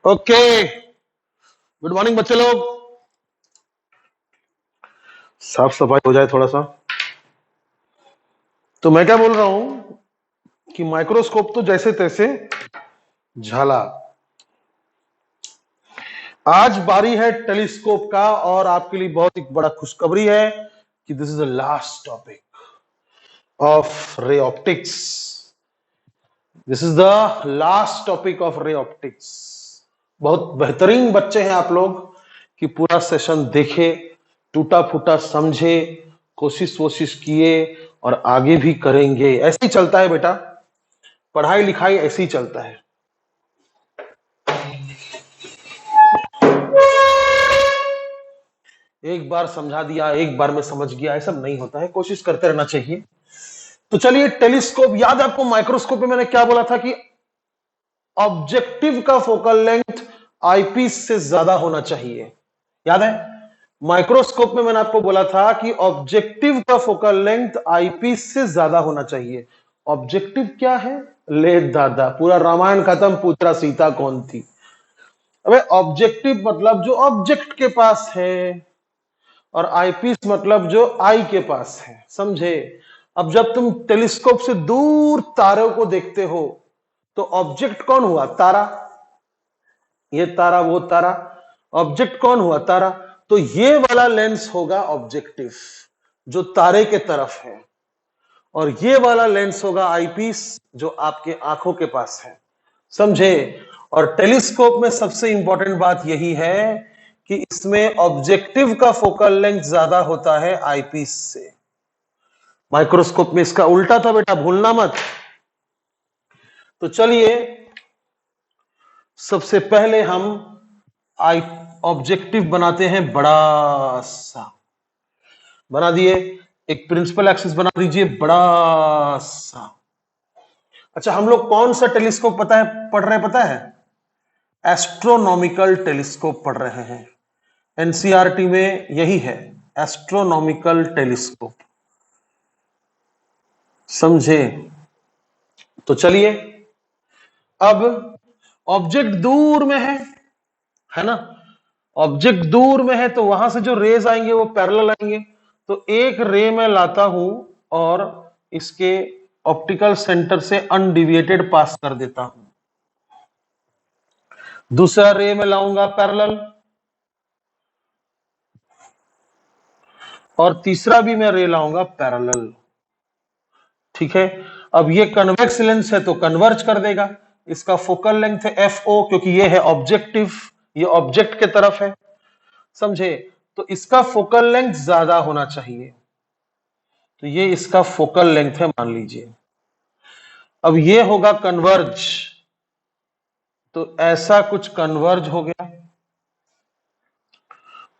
Okay, good morning बच्चे लोग। साफ सफाई हो जाए थोड़ा सा। तो मैं क्या बोल रहा हूं कि माइक्रोस्कोप तो जैसे तैसे झाला, आज बारी है टेलीस्कोप का। और आपके लिए बहुत एक बड़ा खुशखबरी है कि this is the last topic of ray optics. This is the last topic of ray optics. बहुत बेहतरीन बच्चे हैं आप लोग कि पूरा सेशन देखे, टूटा फूटा समझे, कोशिश किए और आगे भी करेंगे। ऐसे ही चलता है बेटा, पढ़ाई लिखाई ऐसे ही चलता है। एक बार समझा दिया, एक बार में समझ गया, ऐसा नहीं होता है। कोशिश करते रहना चाहिए। तो चलिए, टेलीस्कोप याद है आपको? माइक्रोस्कोप में मैंने क्या बोला था कि ऑब्जेक्टिव का फोकल लेंथ आईपीस से ज्यादा होना चाहिए। याद है? माइक्रोस्कोप में मैंने आपको बोला था कि ऑब्जेक्टिव का फोकल लेंथ आईपीस से ज्यादा होना चाहिए। ऑब्जेक्टिव क्या है? ले दादा, पूरा रामायण खत्म, पूछा सीता कौन थी। अबे ऑब्जेक्टिव मतलब जो ऑब्जेक्ट के पास है, और आईपीस मतलब जो आई के पास है। समझे? अब जब तुम टेलीस्कोप से दूर तारों को देखते हो तो ऑब्जेक्ट कौन हुआ? तारा। ये तारा, वो तारा। ऑब्जेक्ट कौन हुआ? तारा। तो ये वाला लेंस होगा ऑब्जेक्टिव, जो तारे के तरफ है, और ये वाला लेंस होगा आईपीस, जो आपके आंखों के पास है। समझे? और टेलीस्कोप में सबसे इंपॉर्टेंट बात यही है कि इसमें ऑब्जेक्टिव का फोकल लेंथ ज्यादा होता है आईपीस से। माइक्रोस्कोप में इसका उल्टा था बेटा, भूलना मत। तो चलिए, सबसे पहले हम आई ऑब्जेक्टिव बनाते हैं, बड़ा सा बना दिए। एक प्रिंसिपल एक्सिस बना दीजिए, बड़ा सा। अच्छा, हम लोग कौन सा टेलीस्कोप पढ़ रहे हैं पता है? एस्ट्रोनॉमिकल टेलीस्कोप पढ़ रहे हैं। एनसीईआरटी में यही है, एस्ट्रोनॉमिकल टेलीस्कोप। समझे? तो चलिए, अब ऑब्जेक्ट दूर में है ना? ऑब्जेक्ट दूर में है तो वहां से जो रेज आएंगे वो पैरेलल आएंगे। तो एक रे में लाता हूं और इसके ऑप्टिकल सेंटर से अनडिविएटेड पास कर देता हूं। दूसरा रे में लाऊंगा पैरेलल, और तीसरा भी मैं रे लाऊंगा पैरेलल। ठीक है? अब ये कन्वेक्स लेंस है तो कन्वर्ज कर देगा। इसका फोकल लेंथ है एफओ, क्योंकि ये है ऑब्जेक्टिव, ये ऑब्जेक्ट के तरफ है। समझे? तो इसका फोकल लेंथ ज्यादा होना चाहिए। तो ये इसका फोकल लेंथ है, मान लीजिए। अब ये होगा कन्वर्ज, तो ऐसा कुछ कन्वर्ज हो गया,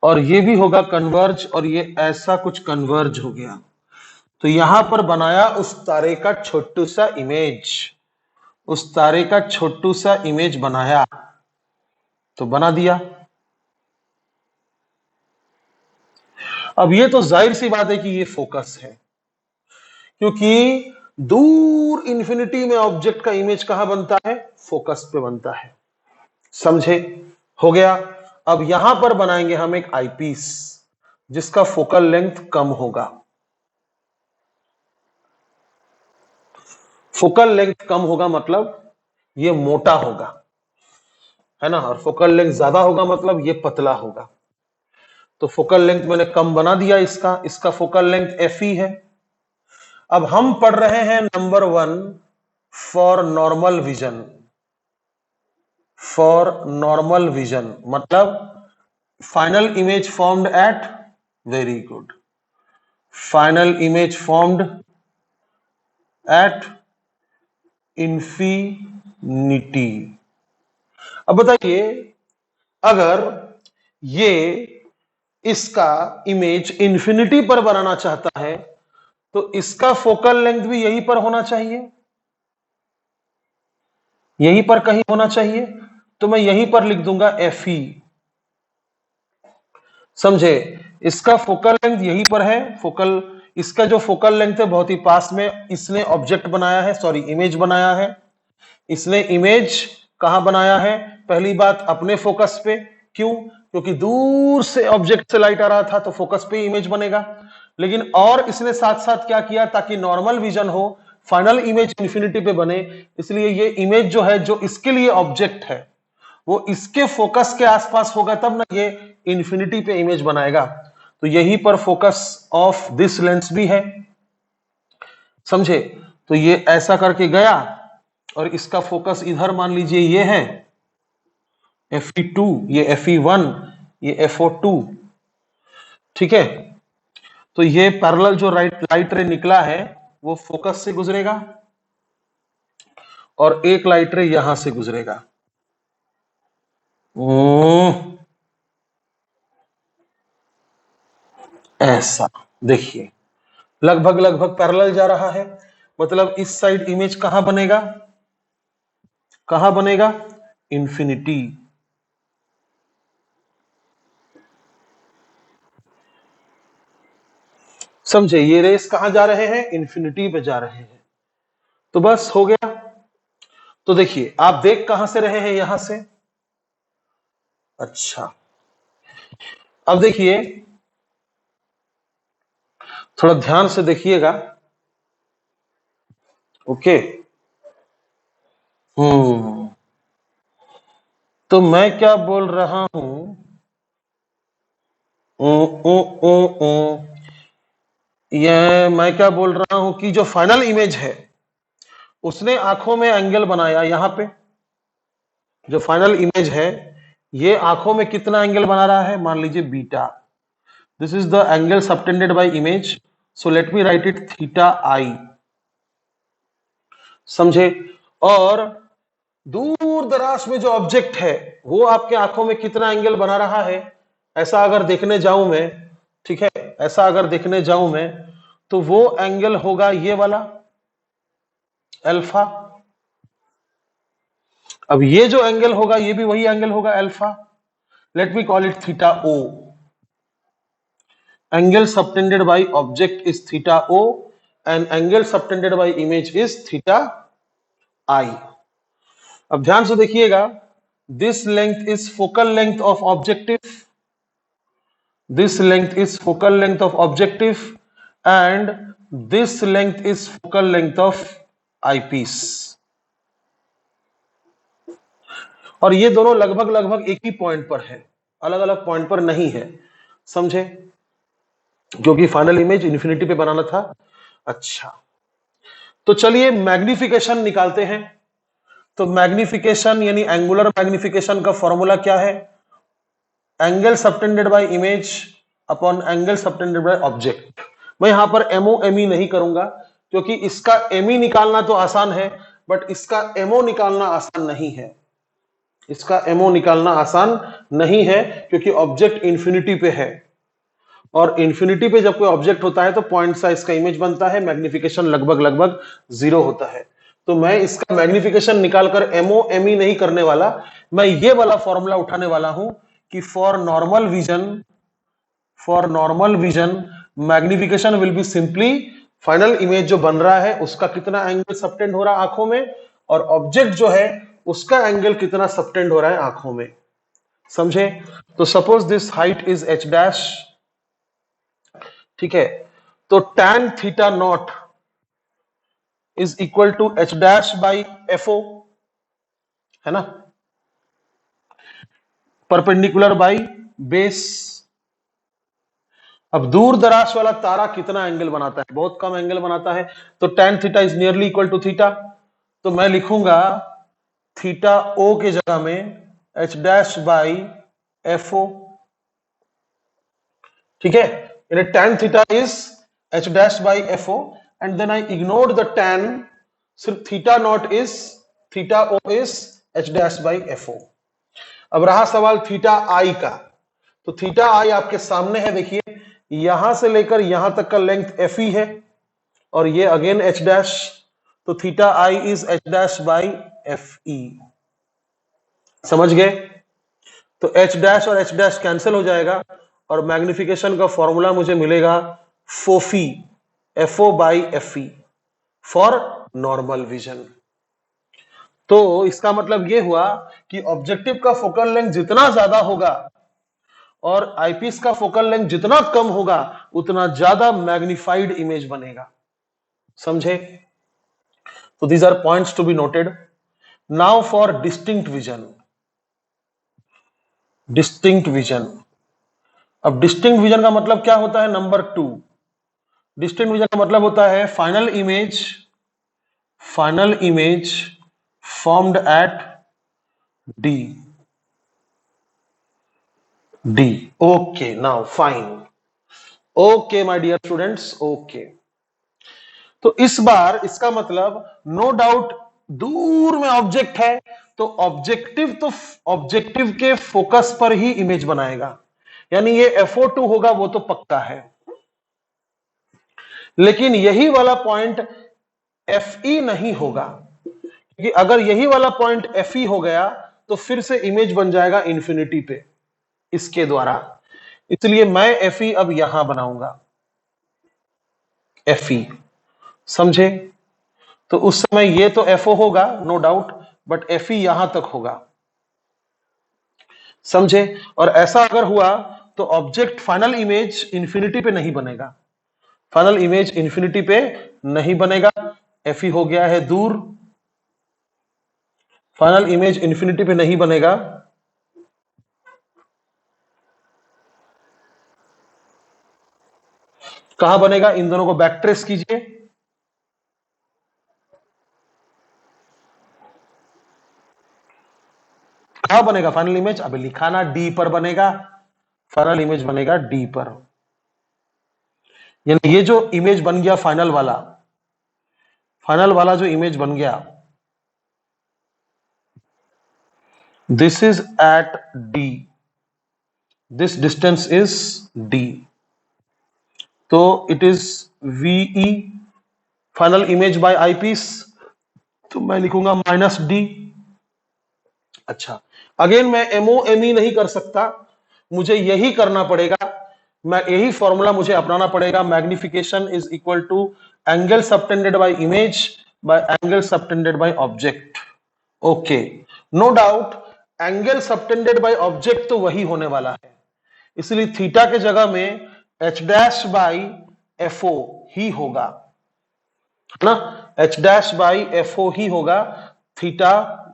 और ये भी होगा कन्वर्ज, और ये ऐसा कुछ कन्वर्ज हो गया। तो यहां पर बनाया उस तारे का छोटू सा इमेज, उस तारे का छोटू सा इमेज बनाया। तो बना दिया। अब ये तो जाहिर सी बात है कि ये फोकस है, क्योंकि दूर इंफिनिटी में ऑब्जेक्ट का इमेज कहां बनता है? फोकस पे बनता है। समझे? हो गया। अब यहां पर बनाएंगे हम एक आईपीस, जिसका फोकल लेंथ कम होगा। फोकल लेंथ कम होगा मतलब ये मोटा होगा, है ना? और फोकल लेंथ ज्यादा होगा मतलब ये पतला होगा। तो फोकल लेंथ मैंने कम बना दिया इसका। इसका फोकल लेंथ एफई है। अब हम पढ़ रहे हैं number 1 for normal vision. For normal vision मतलब final image formed at, very good, final image formed at infinity. अब बताइए, अगर ये इसका इमेज इंफिनिटी पर बनाना चाहता है तो इसका फोकल लेंथ भी यहीं पर होना चाहिए, यहीं पर कहीं होना चाहिए। तो मैं यहीं पर लिख दूंगा एफई। समझे? इसका फोकल लेंथ यहीं पर है। फोकल, इसका जो फोकल लेंथ है बहुत ही पास में इसने ऑब्जेक्ट बनाया है, सॉरी इमेज बनाया है। इसने इमेज कहां बनाया है? पहली बात अपने फोकस पे। क्यों? क्योंकि दूर से ऑब्जेक्ट से लाइट आ रहा था तो फोकस पे इमेज बनेगा। लेकिन और इसने साथ साथ क्या किया, ताकि नॉर्मल विजन हो, फाइनल इमेज इंफिनिटी पे बने, इसलिए ये इमेज जो है, जो इसके लिए ऑब्जेक्ट है, वो इसके फोकस के आसपास होगा, तब ना ये इंफिनिटी पे इमेज बनाएगा। तो यहीं पर फोकस ऑफ दिस लेंस भी है, समझे? तो ये ऐसा करके गया और इसका फोकस इधर मान लीजिए ये है Fe2, ये Fe1, ये FO2, ठीक है। तो ये पैरेलल जो लाइट रे निकला है वो फोकस से गुजरेगा और एक लाइट रे यहां से गुजरेगा। ऐसा देखिए, लगभग लगभग पैरेलल जा रहा है। मतलब इस साइड इमेज कहां बनेगा? कहां बनेगा? इंफिनिटी। समझे? ये रेस कहां जा रहे हैं? इंफिनिटी पे जा रहे हैं। तो बस हो गया। तो देखिए, आप देख कहां से रहे हैं? यहां से। अच्छा, अब देखिए, थोड़ा ध्यान से देखिएगा। ओके। तो मैं क्या बोल रहा हूं? ये मैं क्या बोल रहा हूं कि जो फाइनल इमेज है उसने आंखों में एंगल बनाया। यहां पे जो फाइनल इमेज है ये आंखों में कितना एंगल बना रहा है? मान लीजिए बीटा। This is the angle subtended by image, so let me write it theta I. समझे? और दूर दराज में जो ऑब्जेक्ट है वो आपके आंखों में कितना एंगल बना रहा है? ऐसा अगर देखने जाऊं मैं, ठीक है, ऐसा अगर देखने जाऊं मैं, तो वो एंगल होगा ये वाला अल्फा। अब ये जो एंगल होगा ये भी वही एंगल होगा alpha. Let me call it theta O. Angle subtended by object is theta O and angle subtended by image is theta I. अब ध्यान से देखिएगा, this length is focal length of objective, this length is focal length of objective and this length is focal length of eyepiece। और ये दोनों लगभग लगभग एक ही पॉइंट पर है, अलग अलग पॉइंट पर नहीं है। समझे? क्योंकि फाइनल इमेज इंफिनिटी पे बनाना था। अच्छा, तो चलिए मैग्निफिकेशन निकालते हैं। तो मैग्निफिकेशन यानी एंगुलर मैग्निफिकेशन का फॉर्मूला क्या है? Angle subtended by image upon angle subtended by object. मैं यहां पर एमओ एमई नहीं करूंगा क्योंकि इसका एमई निकालना तो आसान है बट इसका एमओ निकालना आसान नहीं है। इसका एमओ निकालना आसान नहीं है क्योंकि ऑब्जेक्ट इंफिनिटी पे है और इंफिनिटी पे जब कोई ऑब्जेक्ट होता है तो पॉइंट साइज का इमेज बनता है, मैग्निफिकेशन लगभग लगभग 0 होता है। तो मैं इसका मैग्निफिकेशन निकालकर एमओ एमई नहीं करने वाला, मैं ये वाला फॉर्मूला उठाने वाला हूं कि for normal vision magnification will be simply final image जो बन रहा है उसका कितना एंगल सबटेंड हो रहा है आंखों में और ऑब्जेक्ट जो है उसका एंगल कितना सबटेंड हो रहा है आंखों में। समझे? तो suppose this height is H dash, ठीक है, तो tan theta naught is equal to H dash by FO, है ना, परपेंडिकुलर बाई बेस। अब दूर दराज वाला तारा कितना एंगल बनाता है? बहुत कम एंगल बनाता है, तो tan theta is nearly equal to theta. तो मैं लिखूंगा थीटा ओ के जगह में एच डैश बाई एफओ, ठीक है, यानी tan theta is H dash by FO and then I ignored the tan, सिर्फ theta naught is theta O is H dash by FO. अब रहा सवाल थीटा आई का, तो थीटा आई आपके सामने है, देखिए यहां से लेकर यहां तक का लेंथ एफ ई है और ये अगेन एच डैश, तो theta I is H dash by F E. समझ गए? तो एच डैश और एच डैश कैंसिल हो जाएगा और मैग्निफिकेशन का फॉर्मूला मुझे मिलेगा फोफी, FO by F E, for normal vision. तो इसका मतलब ये हुआ कि ऑब्जेक्टिव का फोकल लेंथ जितना ज्यादा होगा और आईपीस का फोकल लेंथ जितना कम होगा उतना ज्यादा मैग्निफाइड इमेज बनेगा। समझे? तो these are points to be noted. Now for distinct vision. Distinct vision, अब डिस्टिंक्ट विजन का मतलब क्या होता है? नंबर 2, डिस्टिंक्ट विजन का मतलब होता है final image formed at D. Okay, now fine. Okay my dear students, okay. तो इस बार इसका मतलब नो डाउट दूर में ऑब्जेक्ट है, तो ऑब्जेक्टिव के फोकस पर ही इमेज बनाएगा, यानी ये FO2 होगा, वो तो पक्का है। लेकिन यही वाला पॉइंट FE नहीं होगा, क्योंकि अगर यही वाला पॉइंट FE हो गया तो फिर से इमेज बन जाएगा इंफिनिटी पे इसके द्वारा। इसलिए मैं FE अब यहां बनाऊंगा, FE। समझे? तो उस समय ये तो FO होगा नो डाउट, बट FE यहां तक होगा। समझे? और ऐसा अगर हुआ तो ऑब्जेक्ट फाइनल इमेज इंफिनिटी पे नहीं बनेगा, फाइनल इमेज इंफिनिटी पे नहीं बनेगा। FE हो गया है दूर, फाइनल इमेज इंफिनिटी पे नहीं बनेगा। कहां बनेगा? इन दोनों को बैक ट्रेस कीजिए। कहां बनेगा फाइनल इमेज? अभी लिखा ना, डी पर बनेगा, फाइनल इमेज बनेगा डी पर। यानी ये जो इमेज बन गया फाइनल वाला जो इमेज बन गया, this is at D, this distance is D, तो it is VE final image by eyepiece, तो मैं लिखूंगा -D। अच्छा, अगेन मैं MOME नहीं कर सकता, मुझे यही करना पड़ेगा, मैं यही फॉर्मूला मुझे अपनाना पड़ेगा। Magnification is equal to angle subtended by image by angle subtended by object. Okay, no doubt angle subtended by object तो वही होने वाला है, इसलिए थीटा के जगह में H' FO ही होगा, है ना? H' FO ही होगा, थीटा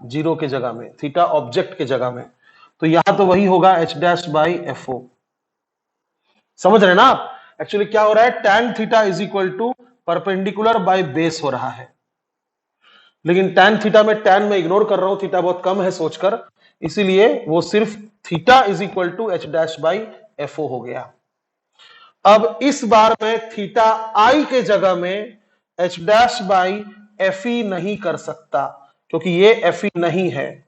0 के जगह में, थीटा ऑब्जेक्ट के जगह में, तो यहां तो वही होगा H'/FO। समझ रहे ना आप? एक्चुअली क्या हो रहा है, tan theta is equal to perpendicular by base हो रहा है, लेकिन tan थीटा में tan में इग्नोर कर रहा हूं, थीटा बहुत कम है सोचकर, इसीलिए वो सिर्फ theta is equal to H'/FO हो गया। अब इस बार में थीटा आई के जगह में H'/FE नहीं कर सकता, क्योंकि ये FE नहीं है,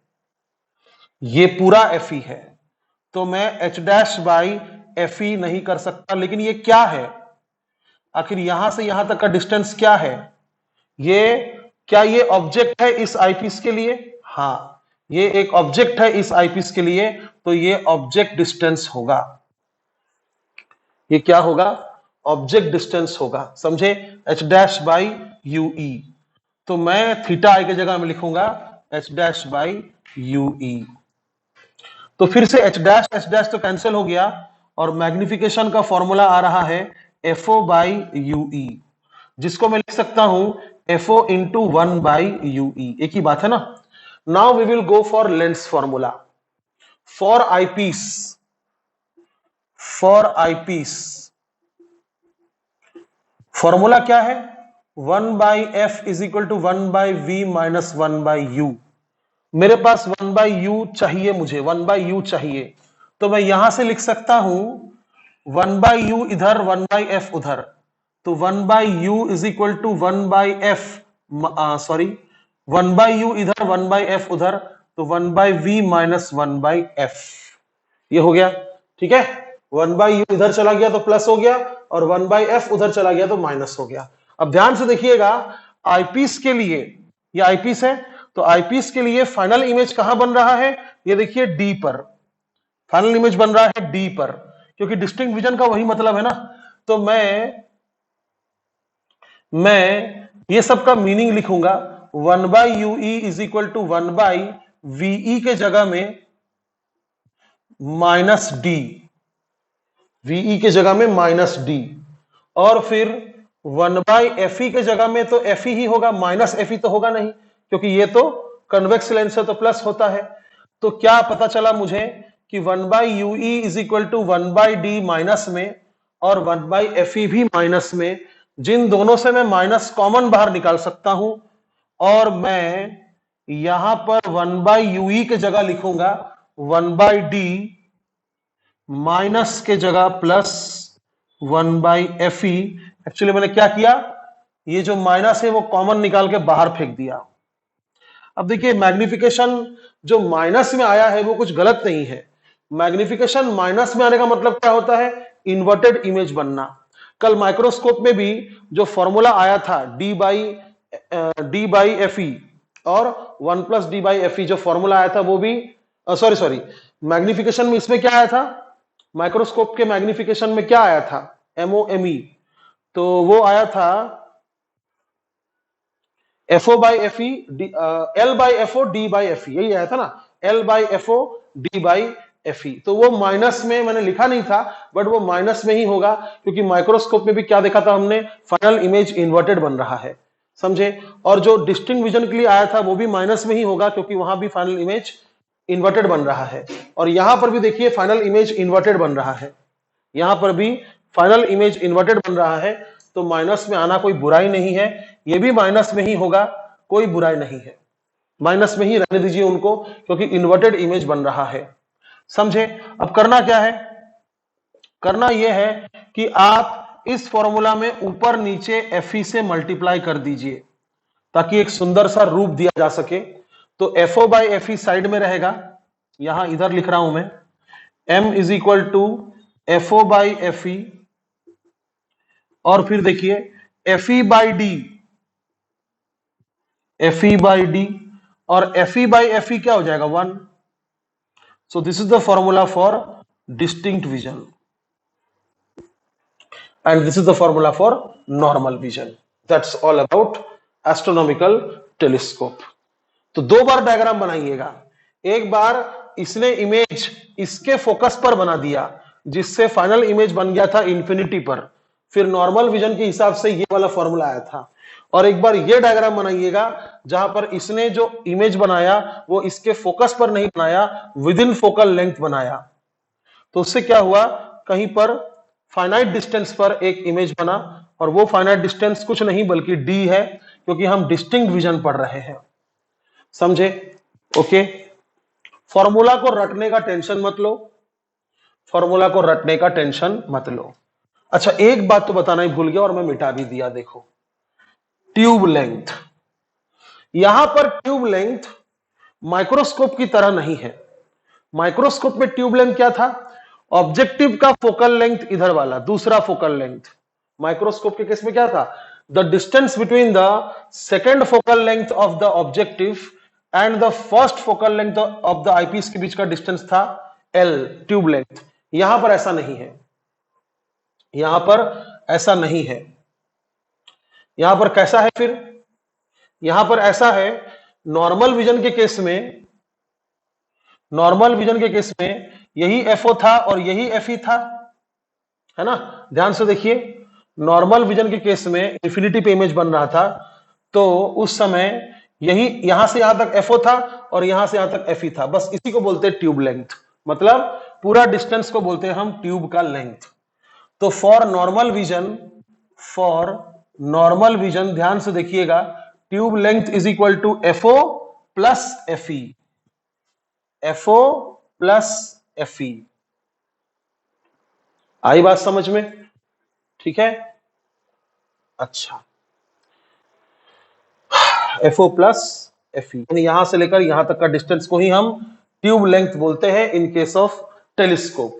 ये पूरा FE है, तो मैं H'/FE नहीं कर सकता। लेकिन ये क्या है आखिर, यहां से यहां तक का डिस्टेंस क्या है? ये क्या ये ऑब्जेक्ट है इस आईपीस के लिए? हां, ये एक ऑब्जेक्ट है इस आईपीस के लिए, तो ये ऑब्जेक्ट डिस्टेंस होगा। ये क्या होगा? ऑब्जेक्ट डिस्टेंस होगा। समझे? H'/UE, तो मैं थीटा आई की जगह में लिखूंगा H'/UE। तो फिर से H' तो कैंसिल हो गया, और मैग्निफिकेशन का फॉर्मूला आ रहा है FO/UE, जिसको मैं लिख सकता हूं FO × 1/UE। एक ही बात है ना? Now we will go for lens formula for eyepiece. Formula क्या है? 1/F = 1/V - 1/U। मेरे पास 1/U चाहिए, मुझे 1/U चाहिए, तो मैं यहां से लिख सकता हूं 1/U इधर 1/F उधर, तो 1/U = 1/F, सॉरी 1/U इधर 1/F उधर, तो 1/V - 1/F। ये हो गया, ठीक है? 1/U इधर चला गया तो प्लस हो गया, और 1/F उधर चला गया तो माइनस हो गया। अब ध्यान से देखिएगा, आईपीस के लिए, ये आईपीस है, तो आईपीस के लिए फाइनल इमेज कहां बन रहा है? ये देखिए डी पर, फाइनल इमेज बन रहा है डी पर, क्योंकि डिस्टिंक्ट विजन का वही मतलब है ना। तो मैं ये सब का मीनिंग लिखूंगा। 1 by UE is equal to 1 by VE के जगह में माइनस डी, वीई के जगह में माइनस डी, और फिर 1 बाई एफ ई के जगह में तो एफ ही होगा, माइनस एफ तो होगा नहीं, क्योंकि ये तो कन्वेक्स लेंस है तो प्लस होता है। तो क्या पता चला मुझे कि 1 by UE is equal to 1 by D minus में और 1 बाई एफ ई भी माइनस में, जिन दोनों से मैं माइनस कॉमन बाहर निकाल सकता हूं, और मैं यहां पर 1 बाई यूई के जगह लिखूंगा 1 बाई डी माइनस के जगह plus 1 by F E. Actually मैंने क्या किया, ये जो माइनस है वो कॉमन निकाल के बाहर फेंक दिया। अब देखिए मैग्निफिकेशन जो माइनस में आया है वो कुछ गलत नहीं है। मैग्निफिकेशन माइनस में आने का मतलब क्या होता है, इन्वर्टेड इमेज बनना। कल माइक्रोस्कोप में भी जो फॉर्मूला आया था डी बाई एफ ई और 1 प्लस डी बाई एफ ई, जो फॉर्मूला आया था वो भी सॉरी मैग्निफिकेशन में इसमें क्या आया था, माइक्रोस्कोप के मैग्निफिकेशन में क्या आया था, MOME, तो वो आया था FO by F E, L by FO D by F ई, यही आया था ना, L by FO D by F ई। तो वो माइनस में मैंने लिखा नहीं था, बट वो माइनस में ही होगा, क्योंकि माइक्रोस्कोप में भी क्या देखा था हमने, फाइनल इमेज इन्वर्टेड बन रहा है, समझे। और जो डिस्टिंक्ट विजन के लिए आया था वो भी माइनस में ही होगा, क्योंकि वहां भी फाइनल इमेज इन्वर्टेड बन रहा है। और यहां पर भी देखिए फाइनल इमेज इन्वर्टेड बन रहा है, यहां पर भी फाइनल इमेज इन्वर्टेड बन रहा है। तो माइनस में आना कोई बुराई नहीं है, ये भी माइनस में ही होगा, कोई बुराई नहीं है, माइनस में ही रहने दीजिए उनको, क्योंकि इन्वर्टेड इमेज बन रहा है, समझे। अब करना क्या है, करना यह है कि आप इस फॉर्मूला में ऊपर नीचे एफ से मल्टीप्लाई कर दीजिए, ताकि एक सुंदर सा रूप दिया जा सके। तो FO by F E side में रहेगा, यहां इधर लिख रहा हूं मैं, M is equal to FO by F E, और फिर देखिए FE बाई डी, FE बाई डी, और FE बाई FE क्या हो जाएगा, 1। So this is the formula for distinct vision and this is the formula for normal vision. That's all about astronomical telescope. तो दो बार डायग्राम बनाइएगा, एक बार इसने इमेज इसके फोकस पर बना दिया जिससे फाइनल इमेज बन गया था इंफिनिटी पर, फिर नॉर्मल विजन के हिसाब से ये वाला फॉर्मूला आया था, और एक बार ये डायग्राम बनाइएगा जहां पर इसने जो इमेज बनाया वो इसके फोकस पर नहीं बनाया, विद इन फोकल लेंथ बनाया। तो उससे क्या हुआ, कहीं पर फाइनाइट डिस्टेंस पर एक इमेज बना, और वो फाइनाइट डिस्टेंस कुछ नहीं बल्कि d है, क्योंकि हम डिस्टिंक्ट विजन पढ़ रहे हैं, समझे। ओके, फॉर्मूला को रटने का टेंशन मत लो, फॉर्मूला को रटने का टेंशन मत लो। अच्छा, एक बात तो बताना ही भूल गया और मैं मिटा भी दिया, देखो ट्यूब लेंथ। यहां पर ट्यूब लेंथ माइक्रोस्कोप की तरह नहीं है। माइक्रोस्कोप में ट्यूब लेंथ क्या था, ऑब्जेक्टिव का फोकल लेंथ इधर वाला, दूसरा फोकल लेंथ। माइक्रोस्कोप के केस में क्या था, the distance between the second focal length of the objective and the first focal length of the eyepiece के बीच का डिस्टेंस था L, ट्यूब लेंथ। यहां पर ऐसा नहीं है, यहां पर ऐसा नहीं है। यहां पर कैसा है फिर, यहां पर ऐसा है, नॉर्मल विजन के केस में, नॉर्मल विजन के केस में यही FO था और यही FE था, है ना। ध्यान से देखिए, नॉर्मल विजन के केस में इंफिनिटी पे इमेज बन रहा था, तो उस समय यही यहां से यहां तक FO था और यहां से यहां तक FE था, बस इसी को बोलते हैं ट्यूब लेंथ, मतलब पूरा डिस्टेंस को बोलते हैं हम ट्यूब का लेंथ। तो for normal vision, for normal vision ध्यान से देखिएगा, tube length is equal to FO plus FE, FO plus FE। आई बात समझ में, ठीक है। अच्छा, FO प्लस FE, यानी यहां से लेकर यहां तक का डिस्टेंस को ही हम ट्यूब लेंथ बोलते हैं इन केस ऑफ टेलीस्कोप,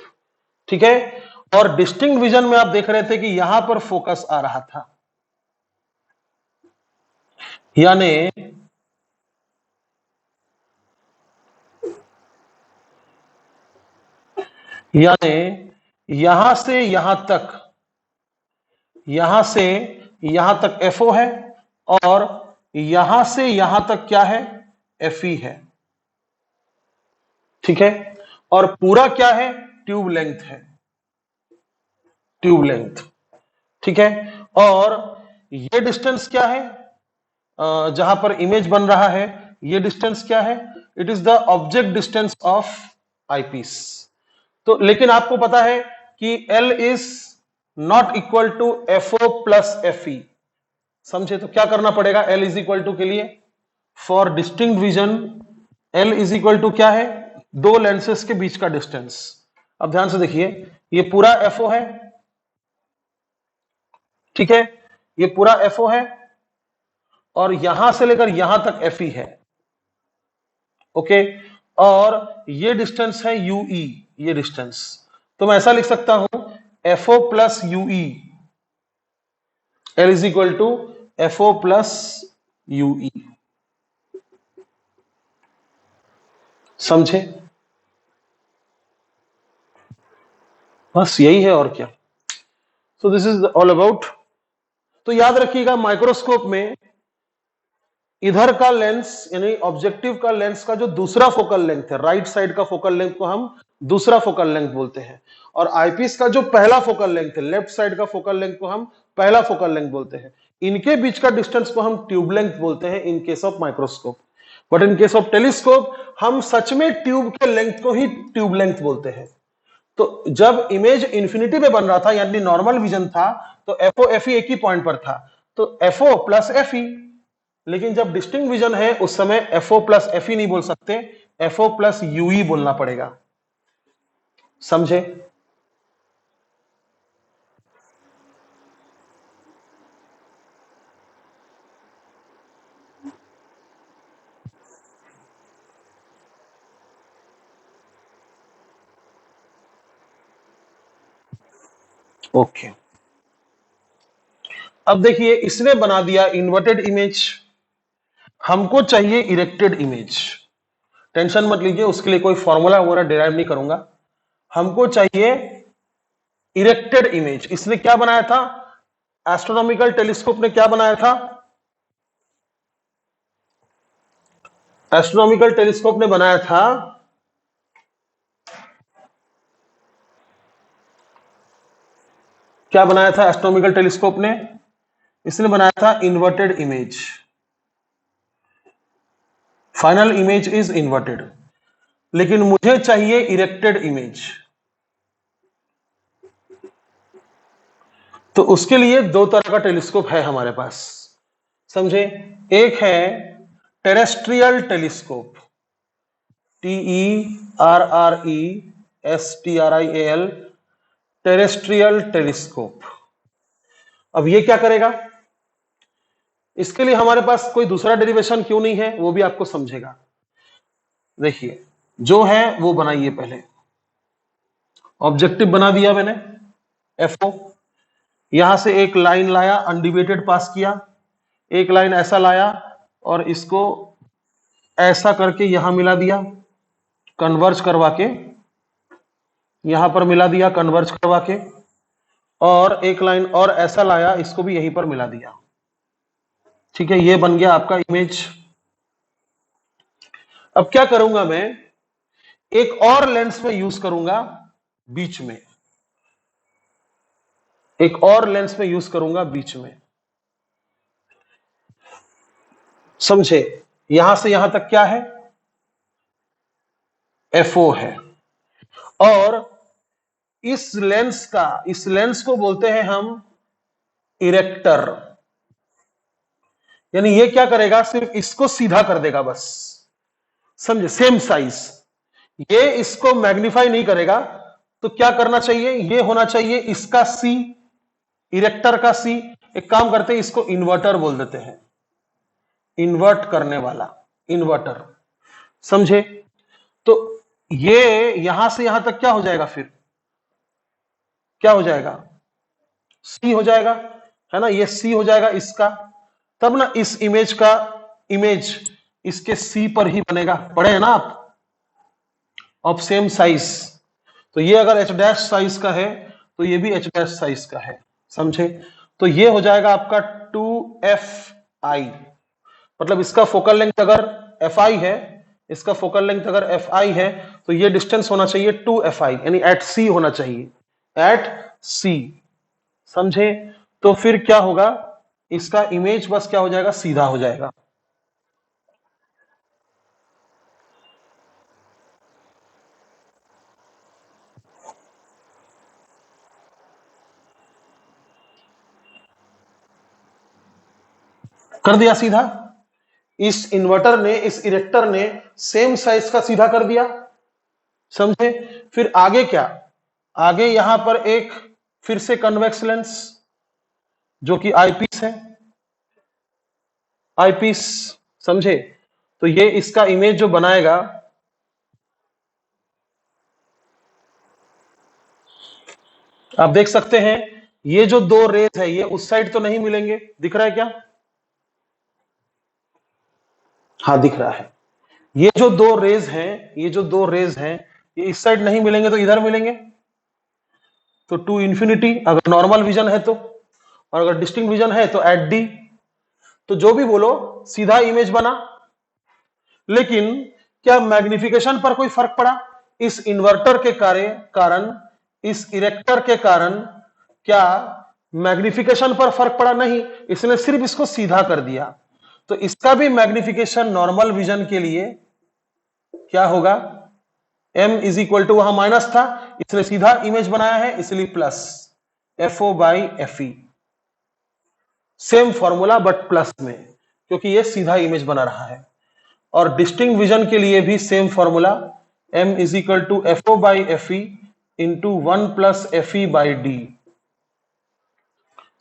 ठीक है। और डिस्टिंक्ट विजन में आप देख रहे थे कि यहां पर फोकस आ रहा था, यानी यहां से यहां तक, यहां से यहां तक FO है और यहां से यहां तक क्या है, Fe है, ठीक है। और पूरा क्या है, ट्यूब लेंथ है, ट्यूब लेंथ, ठीक है। और ये डिस्टेंस क्या है, जहां पर इमेज बन रहा है, ये डिस्टेंस क्या है, it is the object distance of eyepiece. तो लेकिन आपको पता है कि L is not equal to FO plus FE, समझे। तो क्या करना पड़ेगा L इज इक्वल टू के लिए, for distinct vision L is equal to क्या है, दो लेंसेस के बीच का डिस्टेंस। अब ध्यान से देखिए, ये पूरा FO है, ठीक है, ये पूरा FO है और यहां से लेकर यहां तक FE है, ओके। और ये डिस्टेंस है UE, ये डिस्टेंस। तो मैं ऐसा लिख सकता हूं FO plus UE, L is equal to FO plus UE, समझे। बस यही है और क्या। So this is all about. तो याद रखिएगा माइक्रोस्कोप में इधर का लेंस यानी ऑब्जेक्टिव का लेंस का जो दूसरा फोकल लेंथ है, राइट साइड का फोकल लेंथ को हम दूसरा फोकल लेंथ बोलते हैं, और आईपीस का जो पहला फोकल लेंथ है, लेफ्ट साइड का फोकल लेंथ को हम पहला फोकल लेंथ बोलते हैं। इनके बीच का डिस्टेंस को हम ट्यूब लेंथ बोलते हैं in case of microscope. But in case of telescope हम सच में ट्यूब के लेंथ को ही ट्यूब लेंथ बोलते हैं। तो जब इमेज इंफिनिटी पे बन रहा था यानी नॉर्मल विजन था, तो FO FE एक ही पॉइंट पर था, तो FO प्लस FE। लेकिन जब डिस्टिंक्ट विजन है उस समय FO प्लस FE नहीं बोल सकते, FO प्लस UE बोलना पड़ेगा, समझे। ओके, अब देखिए इसने बना दिया इन्वर्टेड इमेज, हमको चाहिए इरेक्टेड इमेज। टेंशन मत लीजिए, उसके लिए कोई फॉर्मूला वगैरह डिराइव नहीं करूंगा, हमको चाहिए इरेक्टेड इमेज। इसने क्या बनाया था, एस्ट्रोनॉमिकल टेलीस्कोप ने क्या बनाया था, एस्ट्रोनॉमिकल टेलीस्कोप ने बनाया था क्या बनाया था एस्ट्रोनॉमिकल टेलीस्कोप ने, इसने बनाया था inverted image. Final image is inverted, लेकिन मुझे चाहिए इरेक्टेड इमेज। तो उसके लिए दो तरह का टेलीस्कोप है हमारे पास, समझे। एक है terrestrial telescope, TERRESTRIAL, terrestrial telescope. अब ये क्या करेगा, इसके लिए हमारे पास कोई दूसरा डेरिवेशन क्यों नहीं है वो भी आपको समझेगा। देखिए जो है वो बनाइए, पहले ऑब्जेक्टिव बना दिया मैंने FO, यहां से एक लाइन लाया, अनडिवेटेड पास किया, एक लाइन ऐसा लाया और इसको ऐसा करके यहां मिला दिया, कन्वर्ज करवा के यहां पर मिला दिया, कन्वर्ज करवा के, और एक लाइन और ऐसा लाया, इसको भी यहीं पर मिला दिया, ठीक है। ये बन गया आपका इमेज। अब क्या करूंगा मैं, एक और लेंस में यूज करूंगा बीच में, एक और लेंस में यूज करूंगा बीच में, समझे। यहां से यहां तक क्या है, FO है, और इस लेंस को बोलते हैं हम इरेक्टर। यानी ये क्या करेगा, सिर्फ इसको सीधा कर देगा बस, समझे, सेम साइज। ये इसको मैग्नीफाई नहीं करेगा। तो क्या करना चाहिए, ये होना चाहिए इसका C, इरेक्टर का C। एक काम करते हैं, इसको इन्वर्टर बोल देते हैं, इन्वर्ट करने वाला, इन्वर्टर, समझे। तो ये यहां से यहां तक क्या हो जाएगा, फिर क्या हो जाएगा, C हो जाएगा, है ना, ये C हो जाएगा इसका। तब ना इस इमेज का इमेज इसके C पर ही बनेगा, पढ़े हैं ना आप, ऑफ सेम साइज। तो ये अगर H' साइज का है तो ये भी H' साइज का है, समझे। तो ये हो जाएगा आपका 2FI, मतलब इसका फोकल लेंथ अगर fi है, इसका फोकल लेंथ अगर fi है, तो ये डिस्टेंस होना चाहिए 2fi, यानी एट c होना चाहिए, एट c। समझे? तो फिर क्या होगा, इसका इमेज बस क्या हो जाएगा, सीधा हो जाएगा। कर दिया सीधा। इस इन्वर्टर ने, इस इरेक्टर ने सेम साइज का सीधा कर दिया। समझे? फिर आगे क्या, आगे यहां पर एक फिर से कन्वेक्स लेंस जो कि आईपीस है, आईपीस। समझे? तो ये इसका इमेज जो बनाएगा, आप देख सकते हैं ये जो दो रेज है ये उस साइड तो नहीं मिलेंगे, दिख रहा है क्या? हाँ दिख रहा है। ये जो दो रेज हैं, ये जो दो रेज हैं, ये इस साइड नहीं मिलेंगे तो इधर मिलेंगे। तो टू इंफिनिटी अगर नॉर्मल विजन है तो, और अगर डिस्टिंक्ट विजन है तो एट डी। तो जो भी बोलो सीधा इमेज बना। लेकिन क्या मैग्निफिकेशन पर कोई फर्क पड़ा? इस इन्वर्टर के कारण, इस इरेक्टर के कारण क्या मैग्निफिकेशन पर फर्क पड़ा? नहीं, इसने सिर्फ इसको सीधा कर दिया। तो इसका भी मैग्निफिकेशन नॉर्मल विजन के लिए क्या होगा, m इज इक्वल टू, वहां माइनस था, इसने सीधा इमेज बनाया है इसलिए plus FO by FE। Same formula but plus में, क्योंकि ये सीधा इमेज बना रहा है। और डिस्टिंक्ट विजन के लिए भी same formula, m is equal to FO by FE into 1 plus FE by D.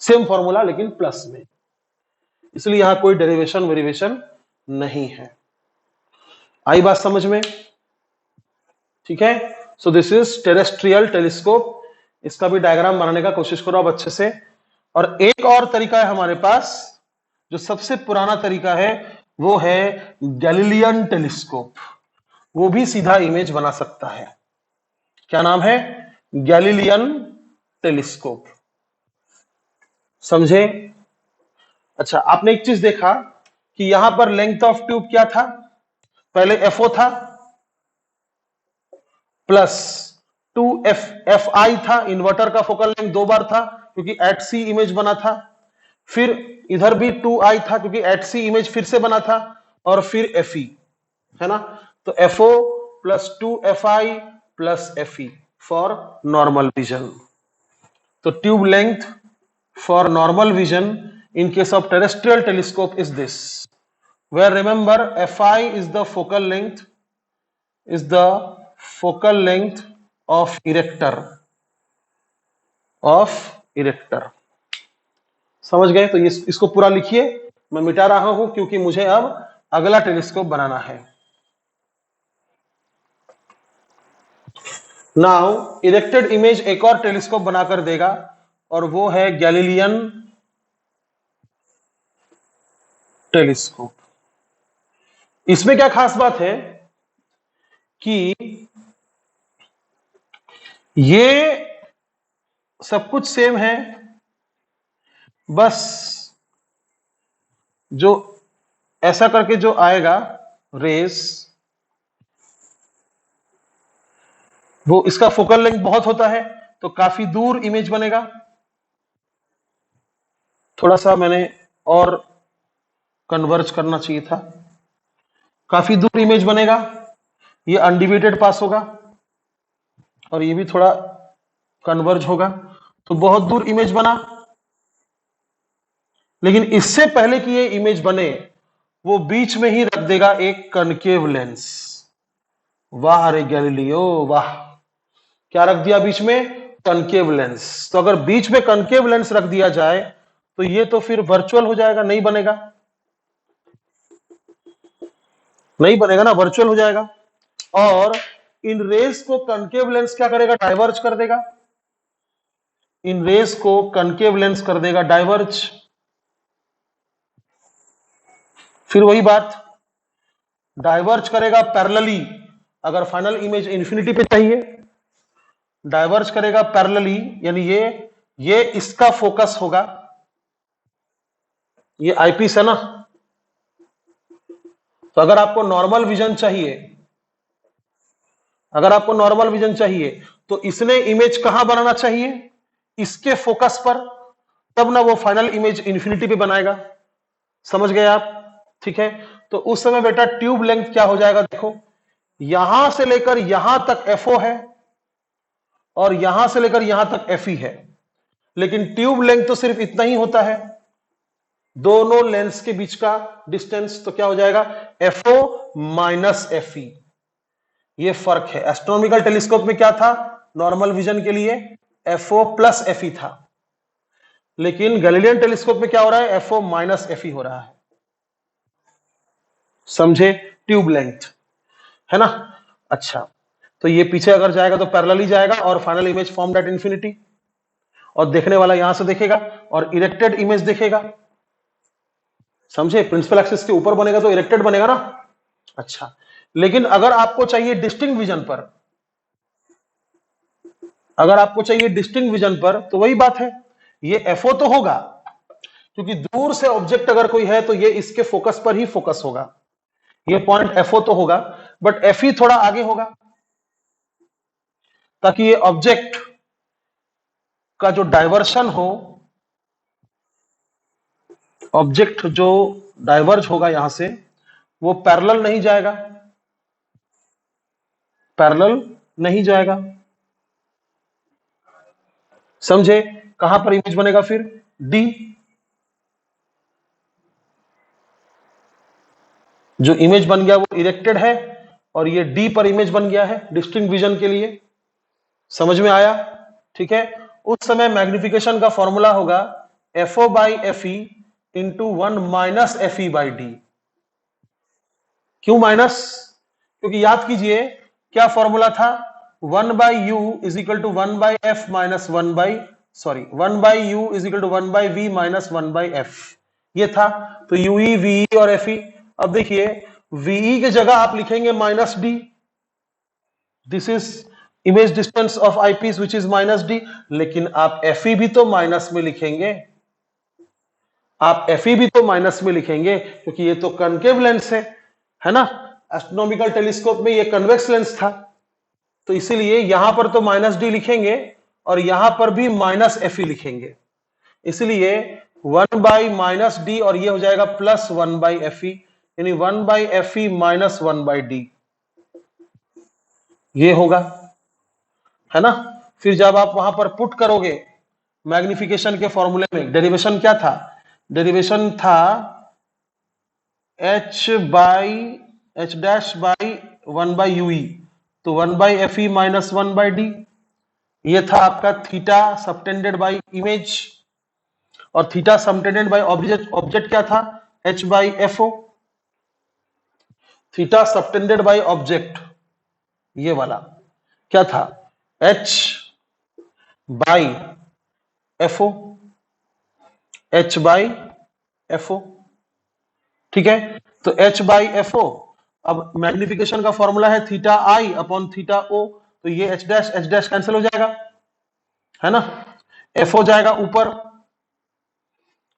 Same formula लेकिन प्लस में, इसलिए यहां कोई डेरिवेशन वेरिएशन नहीं है। आई बात समझ में? ठीक है। सो दिस इज टेरेस्ट्रियल टेलीस्कोप। इसका भी डायग्राम बनाने का कोशिश करो अब अच्छे से। और एक और तरीका है हमारे पास, जो सबसे पुराना तरीका है, वो है गैलीलियन टेलीस्कोप। वो भी सीधा इमेज बना सकता है। क्या नाम है? Galilean telescope. समझे? अच्छा, आपने एक चीज देखा कि यहां पर लेंथ ऑफ ट्यूब क्या था, पहले FO था प्लस 2FI था। इन्वर्टर का फोकल लेंथ दो बार था क्योंकि एट सी इमेज बना था। फिर इधर भी 2I था क्योंकि एट सी इमेज फिर से बना था, और फिर FE है ना। तो FO plus 2FI plus FE for normal vision. तो tube length for normal vision in case of terrestrial telescope is this, where remember FI is the focal length, is the focal length of erector, of erector। समझ गए? तो ये इसको पूरा लिखिए, मैं मिटा रहा हूं क्योंकि मुझे अब अगला टेलीस्कोप बनाना है। नाउ इरेक्टेड इमेज एक और टेलीस्कोप बनाकर देगा, और वो है गैलीलियन टेलीस्कोप। इसमें क्या खास बात है कि ये सब कुछ सेम है, बस जो ऐसा करके जो आएगा रेस, वो इसका फोकल लेंथ बहुत होता है तो काफी दूर इमेज बनेगा। थोड़ा सा मैंने और कन्वर्ज करना चाहिए था, काफी दूर इमेज बनेगा। ये अनडिवाइडेड पास होगा और ये भी थोड़ा कन्वर्ज होगा, तो बहुत दूर इमेज बना। लेकिन इससे पहले कि ये इमेज बने, वो बीच में ही रख देगा एक कनकेव लेंस। वाह रे गैलीलियो वाह, क्या रख दिया बीच में? Concave lens. तो अगर बीच में कनकेव लेंस रख दिया जाए तो ये तो फिर वर्चुअल हो जाएगा, नहीं बनेगा, नहीं बनेगा ना, वर्चुअल हो जाएगा। और इन रेस को कनकेव लेंस क्या करेगा? डाइवर्ज कर देगा। इन रेस को कनकेव लेंस कर देगा डाइवर्ज। फिर वही बात, डाइवर्ज करेगा पैरेलली। अगर फाइनल इमेज इंफिनिटी पे चाहिए, डाइवर्ज करेगा पैरेलली, यानी ये इसका फोकस होगा। ये आईपीस है ना, तो अगर आपको नॉर्मल विजन चाहिए, अगर आपको नॉर्मल विजन चाहिए तो इसने इमेज कहां बनाना चाहिए, इसके फोकस पर, तब ना वो फाइनल इमेज इंफिनिटी पे बनाएगा। समझ गए आप? ठीक है, तो उस समय बेटा ट्यूब लेंथ क्या हो जाएगा, देखो यहां से लेकर यहां तक FO है और यहां से लेकर यहां तक FE है, लेकिन ट्यूब लेंथ तो सिर्फ इतना ही होता है, दोनों लेंस के बीच का डिस्टेंस। तो क्या हो जाएगा, FO माइनस FE। ये फर्क है। एस्ट्रोनॉमिकल टेलीस्कोप में क्या था, नॉर्मल विजन के लिए FO प्लस FE था, लेकिन गैलीलियन टेलीस्कोप में क्या हो रहा है, FO माइनस FE हो रहा है। समझे? ट्यूब लेंथ है ना। अच्छा, तो ये पीछे अगर जाएगा तो पैरेलली जाएगा और final image form at infinity, और देखने वाला यहां से देखेगा और इरेक्टेड इमेज देखेगा। समझे? प्रिंसिपल एक्सिस के ऊपर बनेगा तो इरेक्टेड बनेगा ना। अच्छा, लेकिन अगर आपको चाहिए डिस्टिंक्ट विजन पर, अगर आपको चाहिए डिस्टिंक्ट विजन पर, तो वही बात है, ये FO तो होगा, क्योंकि दूर से ऑब्जेक्ट अगर कोई है तो ये इसके फोकस पर ही फोकस होगा, ये पॉइंट FO तो होगा, बट FE थोड़ा आगे होगा, ताकि ये ऑब्जेक्ट का जो डाइवर्शन हो, ऑब्जेक्ट जो डाइवर्ज होगा यहां से, वो पैरेलल नहीं जाएगा, पैरेलल नहीं जाएगा। समझे? कहां पर इमेज बनेगा फिर, D। जो इमेज बन गया वो इरेक्टेड है और ये D पर इमेज बन गया है डिस्टिंक्ट विजन के लिए। समझ में आया? ठीक है, उस समय मैग्निफिकेशन का फॉर्मूला होगा FO by FE into 1 minus FE by D। क्यों माइनस? क्योंकि याद कीजिए क्या फॉर्मूला था, 1 by U is equal to 1 by F minus 1 by 1 by U is equal to 1 by V minus 1 by F, ये था। तो UE, VE और FE, अब देखिए VE की जगह आप लिखेंगे minus D, this is image distance of eyepiece which is minus D, लेकिन आप FE भी तो माइनस में लिखेंगे, आप FE भी तो माइनस में लिखेंगे, क्योंकि ये तो कनकेव लेंस है ना। एस्ट्रोनॉमिकल टेलीस्कोप में ये कन्वेक्स लेंस था, तो इसीलिए यहां पर तो माइनस D लिखेंगे और यहां पर भी माइनस FE लिखेंगे, इसलिए 1 बाई माइनस D और ये हो जाएगा प्लस 1 बाई FE, यानी 1 by FE minus 1 by D, ये होगा, है ना। फिर जब आप वहां पर पुट करोगे मैग्निफिकेशन के फॉर्मूले में, डेरिवेशन क्या था, डेरिवेशन था H dash by 1 by UE, तो 1 by FE minus 1 by D, ये था आपका थीटा सबटेंडेड बाई इमेज, और थीटा सबटेंडेड बाई ऑब्जेक्ट क्या था, H by FO। Theta subtended by object ये वाला क्या था, H by FO, H by FO, ठीक है। तो H बाई FO, अब मैग्निफिकेशन का फॉर्मूला है theta I upon theta O, तो ये H डैश कैंसिल हो जाएगा, है ना। FO जाएगा ऊपर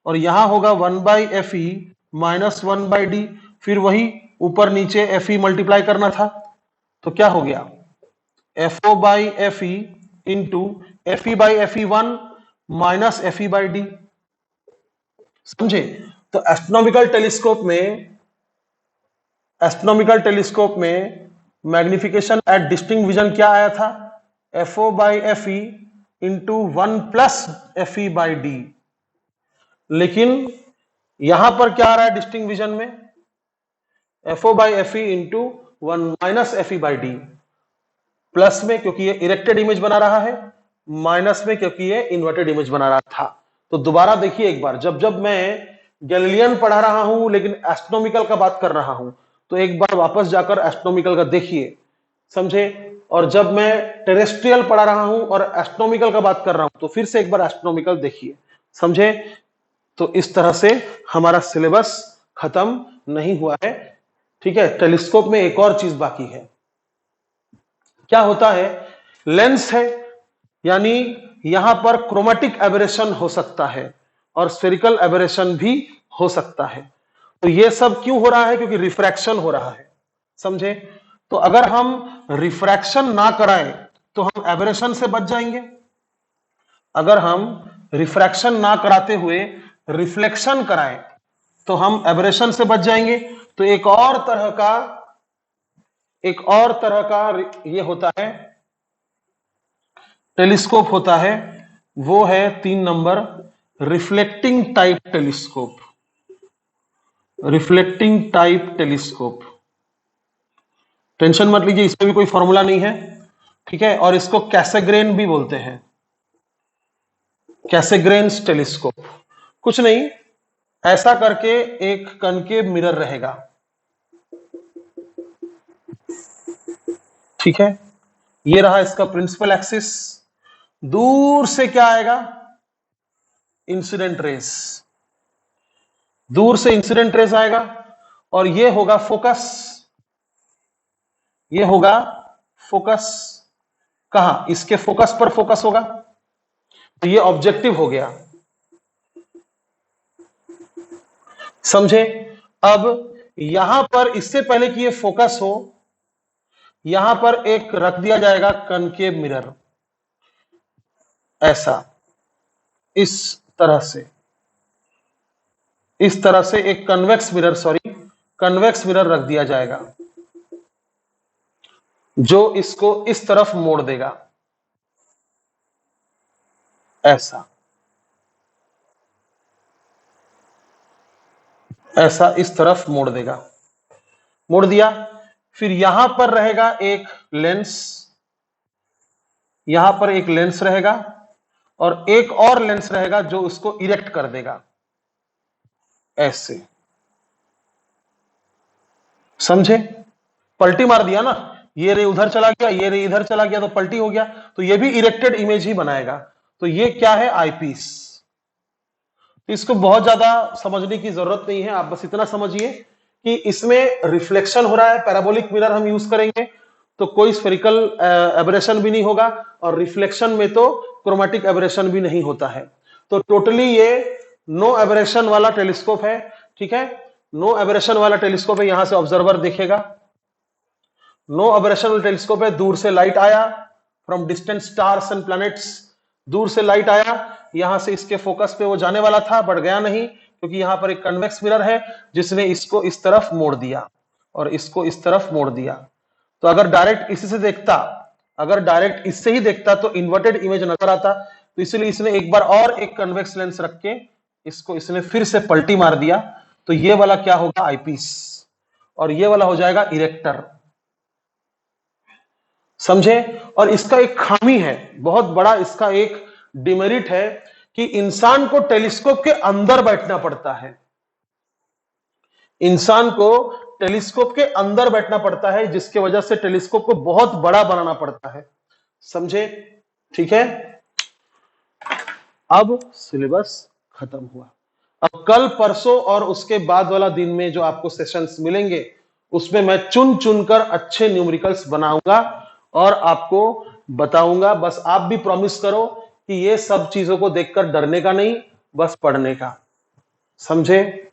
और यहां होगा 1 by FE minus 1 by D, फिर वही ऊपर नीचे FE मल्टीप्लाई करना था, तो क्या हो गया, FO by FE into FE by FE1 minus FE by D। समझे? तो एस्ट्रोनॉमिकल टेलीस्कोप में मैग्निफिकेशन एट डिस्टिंक्ट विजन क्या आया था, FO by FE into 1 plus FE by D, लेकिन यहां पर क्या आ रहा है डिस्टिंक्ट विजन में, FO by FE into 1 minus FE by D, plus में क्योंकि ये इरेक्टेड इमेज बना रहा है, माइनस में क्योंकि ये इन्वर्टेड इमेज बना रहा था। तो दोबारा देखिए एक बार, जब जब मैं गैलीलियन पढ़ा रहा हूं लेकिन एस्ट्रोनॉमिकल का बात कर रहा हूं, तो एक बार वापस जाकर एस्ट्रोनॉमिकल का देखिए, समझे। और जब मैं टेरेस्ट्रियल पढ़ा रहा हूं और एस्ट्रोनॉमिकल का बात कर रहा हूं, तो फिर से एक बार एस्ट्रोनॉमिकल देखिए, समझे। तो इस तरह से हमारा सिलेबस खत्म नहीं हुआ है, ठीक है। टेलीस्कोप में एक और चीज बाकी है, क्या होता है, लेंस है, यानी यहां पर क्रोमेटिक एबरेशन हो सकता है और स्फेरिकल एबरेशन भी हो सकता है। तो ये सब क्यों हो रहा है? क्योंकि रिफ्रैक्शन हो रहा है, समझे? तो अगर हम रिफ्रैक्शन ना कराएं तो हम एबरेशन से बच जाएंगे। अगर हम रिफ्रैक्शन ना कराते हुए रिफ्लेक्शन कराएं तो हम एबरेशन से बच जाएंगे। तो एक और तरह का ये होता है, टेलीस्कोप होता है, वो है 3 number, reflecting type telescope. Reflecting type telescope, tension मत लीजिए, इसमें भी कोई फॉर्मूला नहीं है, ठीक है। और इसको कैसेग्रेन भी बोलते हैं, कैसेग्रेन्स टेलीस्कोप। कुछ नहीं, ऐसा करके एक कनकेव मिरर रहेगा, ठीक है। ये रहा इसका प्रिंसिपल एक्सिस। दूर से क्या आएगा? इंसिडेंट रेस, दूर से इंसिडेंट रेस आएगा और ये होगा फोकस। ये होगा फोकस। कहां? इसके फोकस पर फोकस होगा, तो ये ऑब्जेक्टिव हो गया, समझे? अब यहां पर इससे पहले कि ये फोकस हो, यहां पर एक रख दिया जाएगा कनकेव मिरर, ऐसा, इस तरह से, इस तरह से एक कन्वेक्स मिरर रख दिया जाएगा जो इसको इस तरफ मोड़ देगा, ऐसा, ऐसा इस तरफ मोड़ देगा, मोड़ दिया। फिर यहां पर रहेगा एक लेंस, यहां पर एक लेंस रहेगा और एक और लेंस रहेगा जो उसको इरेक्ट कर देगा, ऐसे, समझे? पलटी मार दिया ना, ये रे उधर चला गया, ये रे इधर चला गया, तो पलटी हो गया, तो ये भी इरेक्टेड इमेज ही बनाएगा। तो ये क्या है? आईपीस। इसको बहुत ज्यादा समझने की जरूरत नहीं है, आप बस इतना समझिए कि इसमें रिफ्लेक्शन हो रहा है, पैराबोलिक मिरर हम यूज करेंगे तो कोई स्फेरिकल एबरेशन भी नहीं होगा, और रिफ्लेक्शन में तो क्रोमेटिक एबरेशन भी नहीं होता है। तो टोटली ये नो एबरेशन वाला टेलीस्कोप है, ठीक है। नो एबरेशन वाला टेलीस्कोप है, यहां से ऑब्जर्वर देखेगा, नो एबरेशन वाला टेलीस्कोप है। दूर से लाइट आया, from distant stars and planets, दूर से लाइट आया, यहां से इसके फोकस पे वो जाने वाला था, बट गया नहीं, क्योंकि यहां पर एक कन्वेक्स मिरर है जिसने इसको इस तरफ मोड़ दिया और इसको इस तरफ मोड़ दिया। तो अगर डायरेक्ट इसी से देखता, अगर डायरेक्ट इससे ही देखता तो इन्वर्टेड इमेज नजर आता, तो इसलिए इसने एक बार और एक कन्वेक्स लेंस रख के इसको इसने फिर से पलटी मार दिया। तो ये वाला क्या होगा? आईपीस, और ये वाला हो जाएगा इरेक्टर, समझे? और इसका एक खामी है, बहुत बड़ा इसका एक डिमेरिट है कि इंसान को टेलीस्कोप के अंदर बैठना पड़ता है, इंसान को टेलीस्कोप के अंदर बैठना पड़ता है, जिसके वजह से टेलीस्कोप को बहुत बड़ा बनाना पड़ता है, समझे? ठीक है, अब सिलेबस खत्म हुआ। अब कल परसों और उसके बाद वाला दिन में जो आपको सेशंस मिलेंगे उसमें मैं चुन चुनकर अच्छे न्यूमेरिकल्स बनाऊंगा और आपको बताऊंगा। बस आप भी प्रॉमिस करो कि ये सब चीजों को देखकर डरने का नहीं, बस पढ़ने का, समझे?